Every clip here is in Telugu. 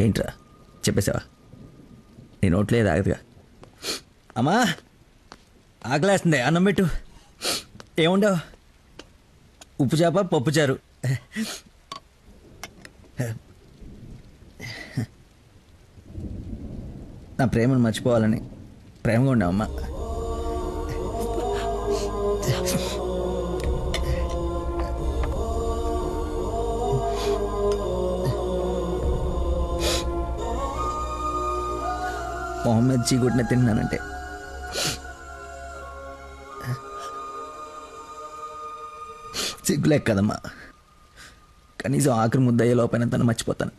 ఏంట్రా చెప్పేసావా? నీ నోట్లేదు ఆగదుగా. అమ్మా ఆకలేస్తుంది, అన్నం పెట్టు. ఏముండవు? ఉప్పు చేప పప్పు చారు. నా ప్రేమను మర్చిపోవాలని ప్రేమగా ఉండవమ్మా. మొహమ్మద్ చీకొట్టిన తిన్నానంటే సిగ్గులేక కదమ్మా. కనీసం ఆఖరి ముద్దయ్యే లోపైన తను మర్చిపోతాను.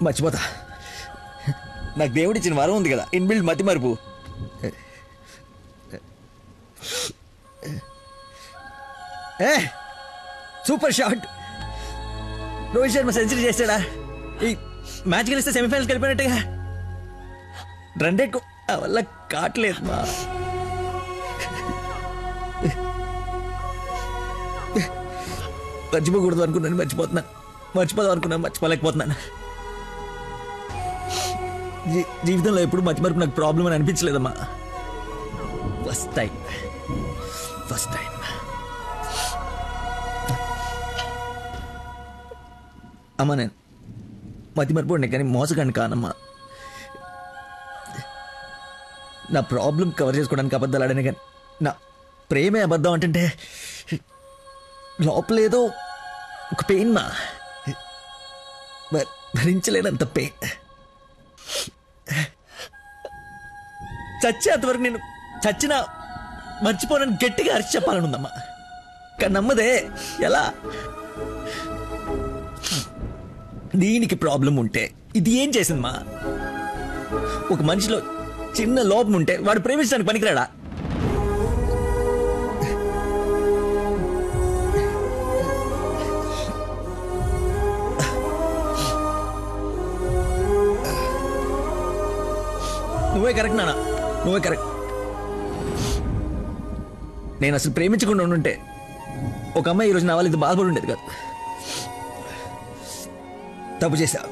మర్చిపోతా. నాకు దేవుడిచ్చిన వరం ఉంది కదా, ఇన్బిల్డ్ మతి మరుపు. Super shot. Rohit Sharma century చేశాడా? ఈ మ్యాచ్ గెలిస్తే సెమీఫైనల్కి వెళ్ళిపోయినట్టుగా. రన్ రేట్ వల్ల కావట్లేదు మా. మర్చిపోకూడదు అనుకున్నాను, మర్చిపోతున్నాను. మర్చిపోదాం అనుకున్నాను, మర్చిపోలేకపోతున్నాను. జీవితంలో ఎప్పుడు మర్చిమరుపు నాకు ప్రాబ్లం అని అనిపించలేదమ్మా. ఫస్ట్ టైం అమ్మా. నేను మతిమరుపు కానీ మోసగాన్ని కానమ్మా. నా ప్రాబ్లం కవర్ చేసుకోవడానికి అబద్ధాలు ఆడానే కానీ నా ప్రేమే అబద్ధం అంటే లోపలేదో ఒక పెయిన్ మా, భరించలేనంత పెయిన్. చచ్చేంతవరకు నేను చచ్చినా మర్చిపోనని గట్టిగా అరిచి చెప్పాలని ఉందమ్మా. కానీ నమ్మదే. ఎలా? దీనికి ప్రాబ్లం ఉంటే ఇది ఏం చేసిందమ్మా? ఒక మనిషిలో చిన్న లోపం ఉంటే వాడు ప్రేమించడానికి పనికిరాడా? నువ్వే కరెక్ట్ నాన్న, నువ్వే కరెక్ట్. నేను అసలు ప్రేమించకుండా ఉండుంటే ఒక అమ్మాయి ఈరోజు నా వాళ్ళు ఇది బాధపడి ఉండేది కాదు. తప్పు చేశా.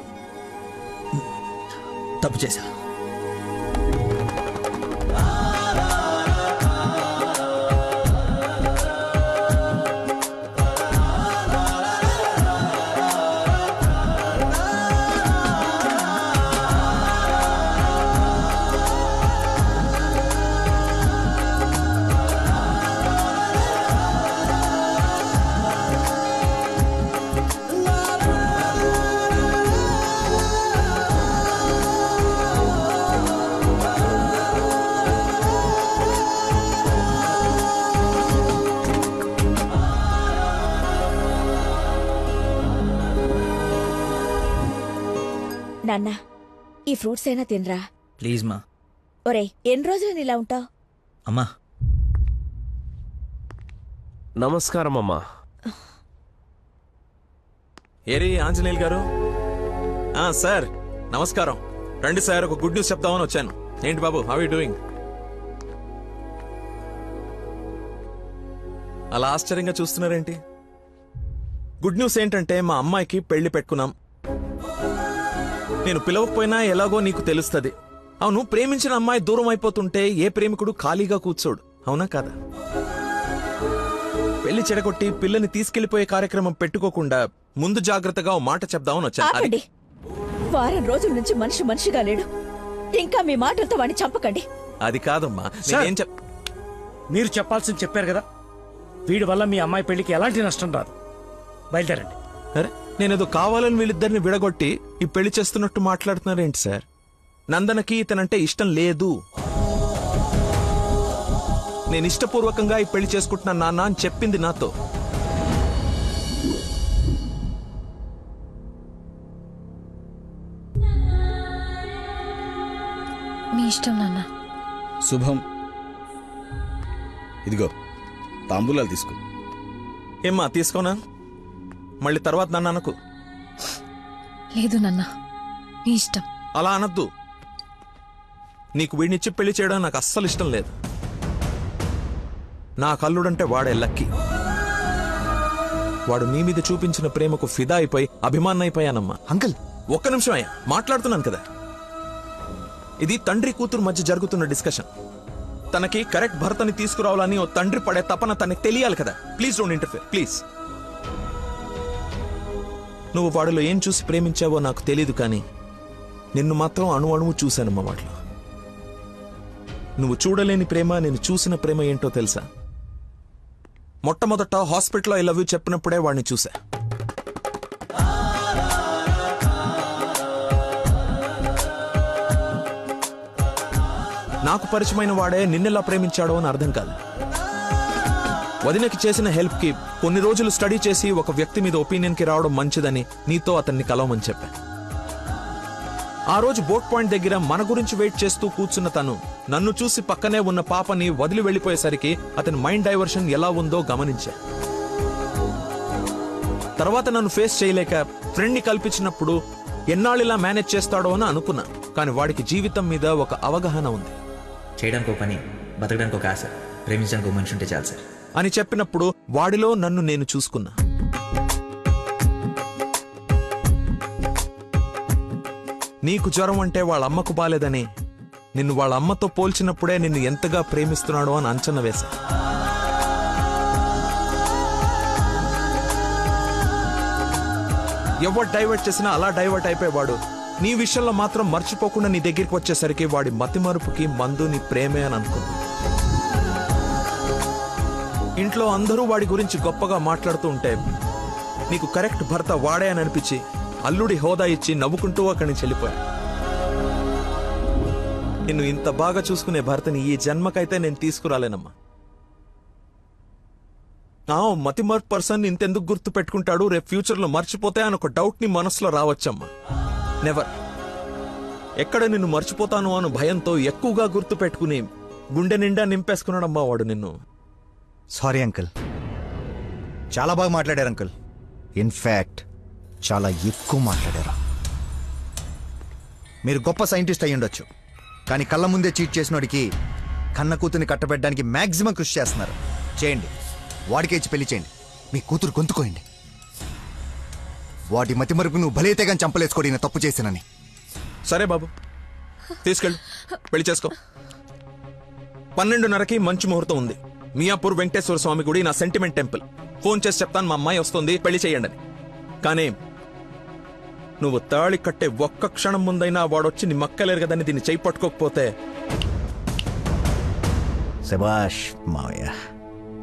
నాన్న, ఈ ఫ్రూట్స్ అయినా తినరా ప్లీజ్ మా. ఒరే, ఎన్ని రోజులు ఇలా ఉంటావు? అమ్మా నమస్కారం అమ్మా. ఏరి ఆంజనేయులు గారు. సార్ నమస్కారం. రండి సార్, ఒక గుడ్ న్యూస్ చెప్తామని వచ్చాను. ఏంటి బాబు, హౌ యూ డూయింగ్? అలా ఆశ్చర్యంగా చూస్తున్నారేంటి? గుడ్ న్యూస్ ఏంటంటే మా అమ్మాయికి పెళ్లి పెట్టుకున్నాం. నేను పిలవకపోయినా ఎలాగో నీకు తెలుస్తుంది. అవును, ప్రేమించిన అమ్మాయి దూరం అయిపోతుంటే ఏ ప్రేమికుడు ఖాళీగా కూర్చోడు, అవునా కాదా? పెళ్లి చెడగొట్టి పిల్లని తీసుకెళ్లిపోయే కార్యక్రమం పెట్టుకోకుండా ముందు జాగ్రత్తగా ఓ మాట చెప్దామని వచ్చాను. వారం రోజుల నుంచి మనిషిగా లేడు, ఇంకా మీ మాటలతో వాడిని చంపకండి. అది కాదమ్మా, మీరు చెప్పాల్సింది చెప్పారు కదా. వీడి వల్ల మీ అమ్మాయి పెళ్లికి ఎలాంటి నష్టం రాదు. బయలుదేరండి. అరే, నేనేదో కావాలని వీళ్ళిద్దరిని విడగొట్టి ఈ పెళ్లి చేస్తున్నట్టు మాట్లాడుతున్నారేంటి సార్? నందనకి ఇతనంటే ఇష్టం లేదు. నేను ఇష్టపూర్వకంగా ఈ పెళ్లి చేసుకుంటున్నా నాన్న అని చెప్పింది నాతో. మీ ఇష్టం నాన్న. శుభం. ఇదిగో తాంబూలాలు తీసుకో. ఏమ్మా తీసుకోనా? మళ్ళీ తర్వాత నన్ను అనకు. లేదు నాన్న, నీ ఇష్టం. అలా అనద్దు. నీకు వీడినిచ్చి పెళ్లి చేయడం నాకు అస్సలు ఇష్టం లేదు. నా కల్లుడంటే వాడే లక్కీ. వాడు నీ మీద చూపించిన ప్రేమకు ఫిదా అయిపోయి అభిమానం అయిపోయానమ్మా. అంకుల్ ఒక్క నిమిషం అయ్యా, మాట్లాడుతున్నాను కదా. ఇది తండ్రి కూతురు మధ్య జరుగుతున్న డిస్కషన్. తనకి కరెక్ట్ భర్తని తీసుకురావాలని ఓ తండ్రి పడే తపన తనకి తెలియాలి కదా. Please don't interfere please. నువ్వు వాడిలో ఏం చూసి ప్రేమించావో నాకు తెలీదు, కానీ నిన్ను మాత్రం అణువు చూశానమ్మా వాటిలో. నువ్వు చూడలేని ప్రేమ, నేను చూసిన ప్రేమ ఏంటో తెలుసా? మొట్టమొదట హాస్పిటల్లో ఐ లవ్ యూ చెప్పినప్పుడే వాడిని చూసా. నాకు పరిచయమైన వాడే నిన్నెలా ప్రేమించాడో అని అర్థం కాదు. వదినకి చేసిన హెల్ప్ కి కొన్ని రోజులు స్టడీ చేసి ఒక వ్యక్తి మీద ఒపీనియన్ కి రావడం మంచిదని నీతో అతన్ని కలవమని చెప్పా. ఆ రోజు బోట్ పాయింట్ దగ్గర మన గురించి వెయిట్ చేస్తూ కూర్చున్న తను నన్ను చూసి పక్కనే ఉన్న పాపని వదిలి వెళ్లిపోయేసరికి అతని మైండ్ డైవర్షన్ ఎలా ఉందో గమనించా. తర్వాత నన్ను ఫేస్ చేయలేక ఫ్రెండ్ ని కల్పించినప్పుడు ఎన్నాళ్ళిలా మేనేజ్ చేస్తాడో అని అనుకున్నా. కానీ వాడికి జీవితం మీద ఒక అవగాహన ఉంది. చేయడానికి ఒక పని, బతకడానికి ఒక ఆశ, ప్రేమించడానికి ఒక మనిషి ఉంటే చాలు సార్ అని చెప్పినప్పుడు వాడిలో నన్ను నేను చూసుకున్నా. నీకు జ్వరం అంటే వాళ్ళ అమ్మకు బాలేదని నిన్ను వాళ్ళ అమ్మతో పోల్చినప్పుడే నిన్ను ఎంతగా ప్రేమిస్తున్నాడో అని అంచనా వేశా. ఎవరు డైవర్ట్ చేసినా అలా డైవర్ట్ అయిపోయేవాడు నీ విషయంలో మాత్రం మర్చిపోకుండా నీ దగ్గరికి వచ్చేసరికి వాడి మతిమరుపుకి మందు నీ ప్రేమే అని అనుకున్నా. ఇంట్లో అందరూ వాడి గురించి గొప్పగా మాట్లాడుతూ ఉంటే నీకు కరెక్ట్ భర్త వాడే అని అనిపించి అల్లుడి హోదా ఇచ్చి నవ్వుకుంటూ అక్కడి నుంచి వెళ్ళిపోయా. నిన్ను ఇంత బాగా చూసుకునే భర్తని ఈ జన్మకైతే నేను తీసుకురాలేనమ్మా. మతిమర్ పర్సన్ ఇంతెందుకు గుర్తు పెట్టుకుంటాడు, రేపు ఫ్యూచర్ లో మర్చిపోతే అని ఒక డౌట్ ని మనసులో రావచ్చమ్మా. నెవర్. ఎక్కడ నిన్ను మర్చిపోతాను అను భయంతో ఎక్కువగా గుర్తు పెట్టుకుని గుండె నిండా నింపేసుకున్నాడమ్మా వాడు నిన్ను. సారీ అంకుల్, చాలా బాగా మాట్లాడారు అంకుల్. ఇన్ఫ్యాక్ట్ చాలా ఎక్కువ మాట్లాడారు. మీరు గొప్ప సైంటిస్ట్ అయి ఉండొచ్చు, కానీ కళ్ళ ముందే చీట్ చేసినోడికి కన్న కూతుర్ని కట్టబెట్టడానికి మ్యాక్సిమం కృషి చేస్తున్నారు. చేయండి, వాడికే ఇచ్చి పెళ్లి చేయండి, మీ కూతురు గొంతుకోయండి. వాటి మతి మరుపు నువ్వు భలేతే కానీ చంపలేసుకోడి నేను తప్పు చేశానని. సరే బాబు, తీసుకెళ్ళు, పెళ్లి చేసుకో. 12:30కి మంచి ముహూర్తం ఉంది. మియాపూర్ వెంకటేశ్వర స్వామి గుడి, నా సెంటిమెంట్ టెంపుల్. ఫోన్ చేసి చెప్తాను మా అమ్మాయి వస్తుంది, పెళ్లి చేయండి అని. కానీ నువ్వు తాళి కట్టే ఒక్క క్షణం ముందైనా వాడొచ్చి నీ మక్కలేరు కదని దీన్ని చేయి పట్టుకోకపోతే. శభాష్ మావయ్య,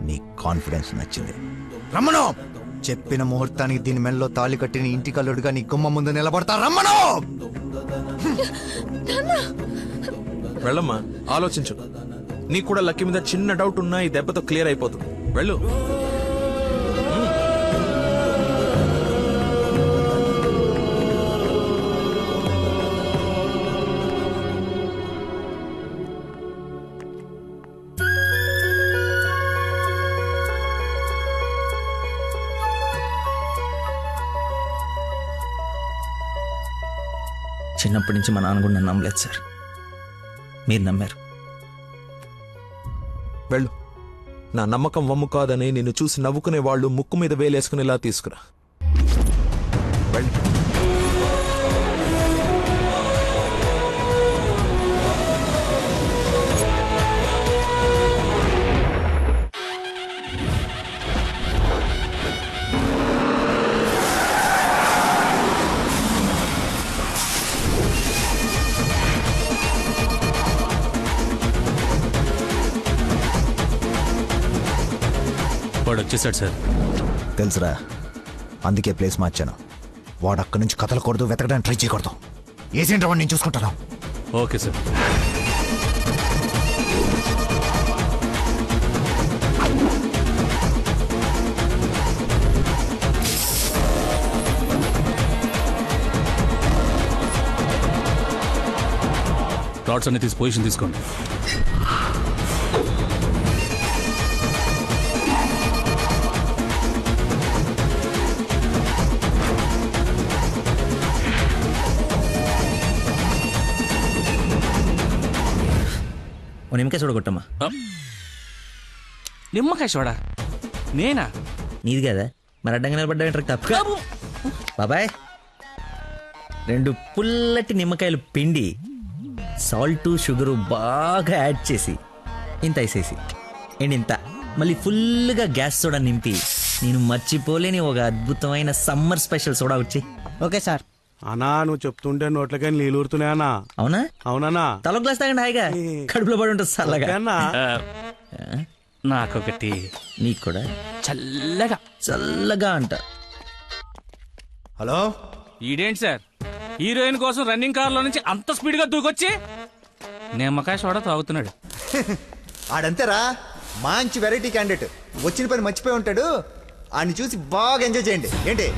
నీ కాన్ఫిడెన్స్ నచ్చింది. రమ్మను, చెప్పిన ముహూర్తానికి దీని మెల్లో తాళి కట్టిన ఇంటి కల్లుడుగా నీ గుమ్మ ముందు నిలబడతా. రమ్మను. వెళ్ళమ్మా, ఆలోచించు. నీకు కూడా లక్కీ మీద చిన్న డౌట్ ఉన్నా ఈ దెబ్బతో క్లియర్ అయిపోతుంది. వెళ్ళు. చిన్నప్పటి నుంచి మా నాన్న కూడా నన్ను నమ్మలేదు సార్, మీరు నమ్మారు. వెళ్ళు. నా నమ్మకం వమ్ము కాదని నిన్ను చూసి నవ్వుకునే వాళ్ళు ముక్కు మీద వేలేసుకునేలా తీసుకురా. వెళ్ళు. వాడు వచ్చేసాడు సార్. తెలుసురా, అందుకే ప్లేస్ మార్చాను. వాడు అక్కడి నుంచి కదలకూడదు, వెతకడానికి ట్రై చేయకూడదు. ఏజెంట్ వాడిని నేను చూసుకుంటాను. Okay sir. ప్లాట్స్ అన్ని తీసి పొజిషన్ తీసుకోండి. నిమ్మకాయ చూడగొట్టమ్మా. నిమ్మకాయ చూడా? నేనా? నీది కదా, మరి అడ్డంగా నిలబడ్డా తప్ప. బాబాయ్, 2 పుల్లటి నిమ్మకాయలు పిండి సాల్ట్ షుగరు బాగా యాడ్ చేసి ఇంత వేసేసి అండ్ ఇంత మళ్ళీ ఫుల్గా గ్యాస్ సోడా నింపి నేను మర్చిపోలేని ఒక అద్భుతమైన సమ్మర్ స్పెషల్ సోడా వచ్చి. Okay sir. అన్నా నువ్వు చెప్తుంటే నోట్లకని నీళ్ళు ఊరుతున్నాయి అన్నా. అవునా? అవునన్నా. తల గ్లాస్ తాగండి హాయిగా, కడుపులో పడి ఉంటుంది చల్లగా. నాకొకటి. నీకు కూడా చల్లగా చల్లగా అంట. హలో, ఈడేంటి సార్ హీరోయిన్ కోసం రన్నింగ్ కార్లో నుంచి అంత స్పీడ్ గా దూకొచ్చి నిమ్మకాయ సోడా తాగుతున్నాడు. ఆడంతేరా, మంచి వెరైటీ క్యాండిడేట్. వచ్చిన పని మర్చిపోయి ఉంటాడు. ఆడిని చూసి బాగా ఎంజాయ్ చేయండి. ఏంటి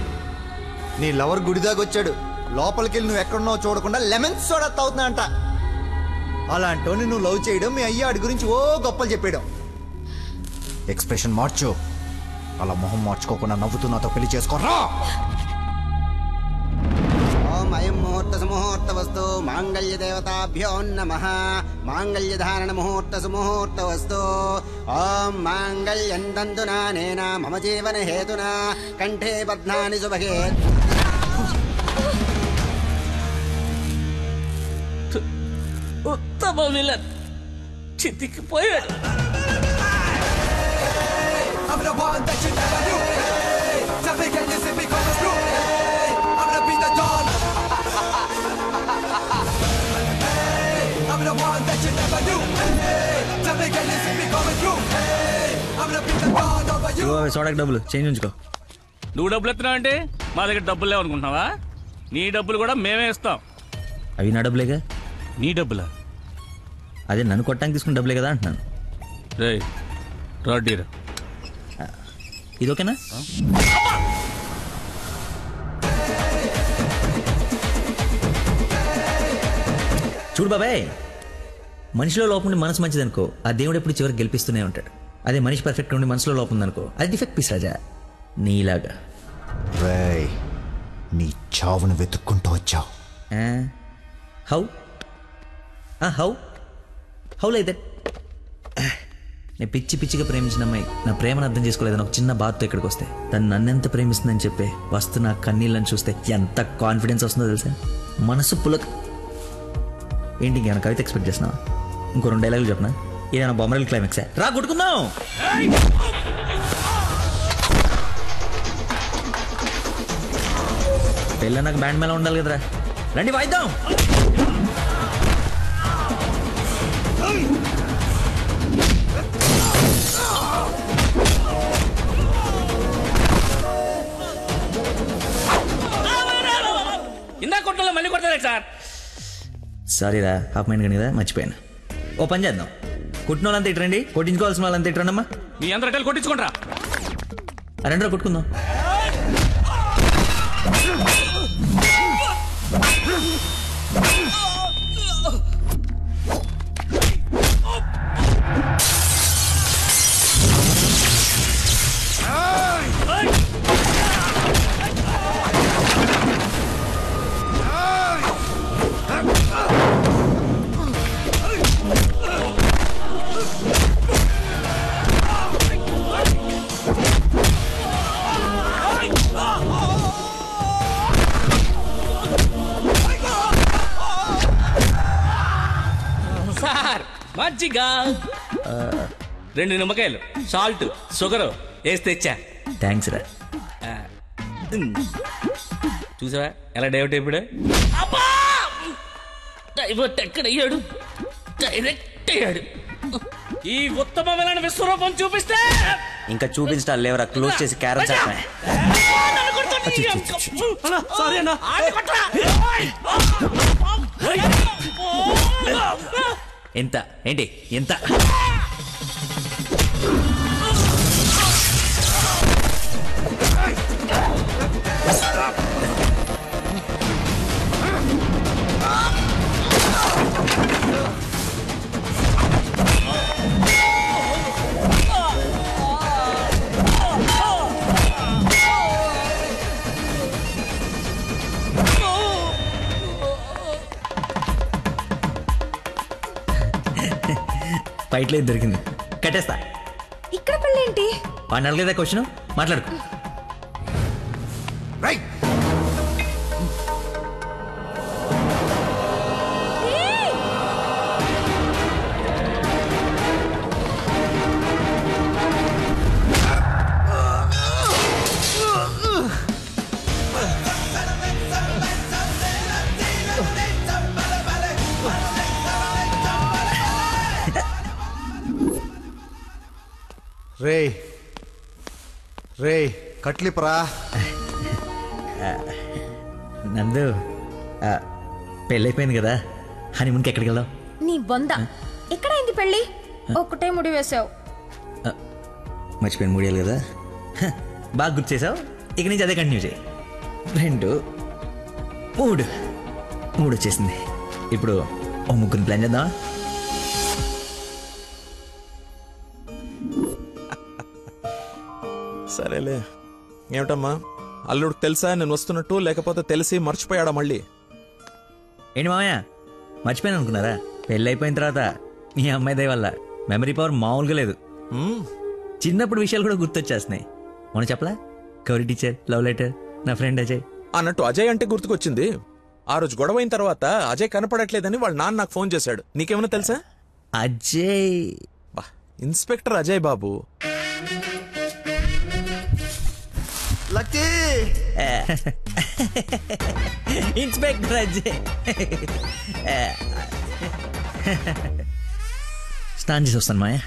నీ లవర్ గుడిదాకా వచ్చాడు, లోపలికి వెళ్ళి నువ్వు ఎక్కడున్నావు చూడకుండా లెమన్ సోడా తాగుతున్నా అంట. అలాంటోని నువ్వు లవ్ చేయడం, మీ అయ్య ఆడి గురించి ఓ గొప్పలు చెప్పేయడం. ఎక్స్ప్రెషన్ మార్చు, అలా మొహం మార్చుకోకుండా నవ్వుతూ నాతో పెళ్లి చేసుకోరా. ఓం అయం ముహూర్త సుముహూర్త వస్తు మాంగళ్య దేవతాభ్యో నమః. మాంగళ్య ధారణ ముహూర్త సుముహూర్త వస్తు. ఓం మాంగళ్యం తంతునా నేన మమ జీవన హేతునా కంఠే బధ్నాని శుభగే. ఉత్తమ విలన్ చితికిపోయాడు. సోడాకి డబ్బులు చేంజ్ ఉంచుకో. నువ్వు డబ్బులు ఎత్తున్నావు అంటే మా దగ్గర డబ్బులు లేవనుకుంటున్నావా? నీ డబ్బులు కూడా మేమే ఇస్తాం. అవి నా డబ్బులేగా. నీ డబ్బులా? అదే నన్ను కొట్టడానికి తీసుకున్న డబ్బులే కదా అంటున్నాను. రే రాడ్డీరా, ఇది ఓకేనా? చూడు బాబాయ్, మనిషిలో లోపం ఉండి మనసు మంచిదనుకో, ఆ దేవుడు ఎప్పుడు చివరికి గెలిపిస్తూనే ఉంటాడు. అదే మనిషి పర్ఫెక్ట్ ఉండి మనసులో లోపం ఉందనుకో, అది డిఫెక్ట్ పీస్ రాజా, నీలాగా. రేయ్, నీ చావును వెతుక్కుంటూ వచ్చావు. How how how like that? నేను పిచ్చి పిచ్చిగా ప్రేమించిన అమ్మాయి నా ప్రేమను అర్థం చేసుకోలేదని ఒక చిన్న బాధతో ఇక్కడికి వస్తే, తను నన్నెంత ప్రేమిస్తుందని చెప్పే వస్తు నా కన్నీళ్ళని చూస్తే ఎంత కాన్ఫిడెన్స్ వస్తుందో తెలుసా? మనసు పులక. ఏంటి ఇంకేమైనా కవిత ఎక్స్పెక్ట్ చేస్తున్నావా? ఇంకో 2 డైలాగులు చెప్పనా? ఏదైనా బొమ్మరల్ క్లైమాక్సా? రా కొట్టుకుందాం. పెళ్ళ నాకు బ్యాండ్ మేళ ఉండాలి కదరా, రండి వాయిద్దాం. ఇందా కొట్టలో మళ్ళీ కొడతారా సార్? సారీరా, హాఫ్ మైండ్ కానీ కదా, మర్చిపోయాను. ఓ పని చేద్దాం, కొట్టిన వాళ్ళంతా ఇట్రండి, కొట్టించుకోవాల్సిన వాళ్ళంతా ఇట్రండమ్మా. మీ అందరూ కొట్టించుకుంటారా? 2 రోజులు కొట్టుకుందాం. సార్ మజ్జిగా 2 నిమ్మకాయలు, సాల్ట్, షుగర్ వేసి తెచ్చా. థ్యాంక్స్ రా. చూసావా ఎలా డైవర్ట్ అయిపోయాడు? డైవర్ట్ ఎక్కడయ్యాడు? డైరెక్ట్ అయ్యాడు. ఈ ఉత్తమమైన విశ్వరూపం చూపిస్తే ఇంకా చూపించడాలు లేవరా, క్లోజ్ చేసి క్యారం చేస్తా. ఎంత ఏంటి ఎంత? ఫైట్లో దొరికింది, కట్టేస్తా. ఇక్కడ పెళ్ళేంటి? వాడిని అడగలేదా క్వశ్చన్? మాట్లాడుకో. రే రే కట్లిపరా. నందు పెళ్ళైపోయింది కదా హనీమూన్కి ఎక్కడికి వెళ్దాం? నీ బొంద ఎక్కడైంది పెళ్ళి? ఒక్కటే ముడి వేసావు. మర్చిపోయిన మూడేళ్ళు కదా, బాగా గుర్తు చేసావు. ఇక నుంచి అదే కంటిన్యూ చేయి. 2 3 వచ్చేసింది. ఇప్పుడు ఓ ముగ్గురిని ప్లాన్ చేద్దామా? సరేలే. ఏమిటమ్మా, అల్లుడు తెలుసా నేను వస్తున్నట్టు, లేకపోతే తెలిసి మర్చిపోయాడా మళ్ళీ? ఏంటి మామయ్య మర్చిపోయాను అనుకున్నారా? పెళ్ళి అయిపోయిన తర్వాత మీ అమ్మాయి దయ వల్ల మెమరీ పవర్ మామూలుగా లేదు. చిన్నప్పుడు విషయాలు కూడా గుర్తొచ్చేస్తున్నాయి. మనం చెప్పలా, కౌరి టీచర్, లవ్ లెటర్, నా ఫ్రెండ్ అజయ్ అన్నట్టు అజయ్ అంటే గుర్తుకొచ్చింది. ఆ రోజు గొడవ అయిన తర్వాత అజయ్ కనపడట్లేదని వాళ్ళ నాన్న నాకు ఫోన్ చేశాడు. నీకేమైనా తెలుసా? Ajay inspector Ajay Babu. Lucky inspector Ajay. స్నానం చేసి వస్తాను మాయా.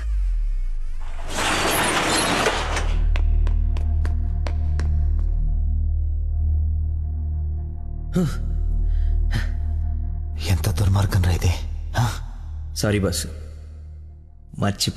ఎంత దుర్మార్గం రా ఇది. సారీ బాసు, మర్చి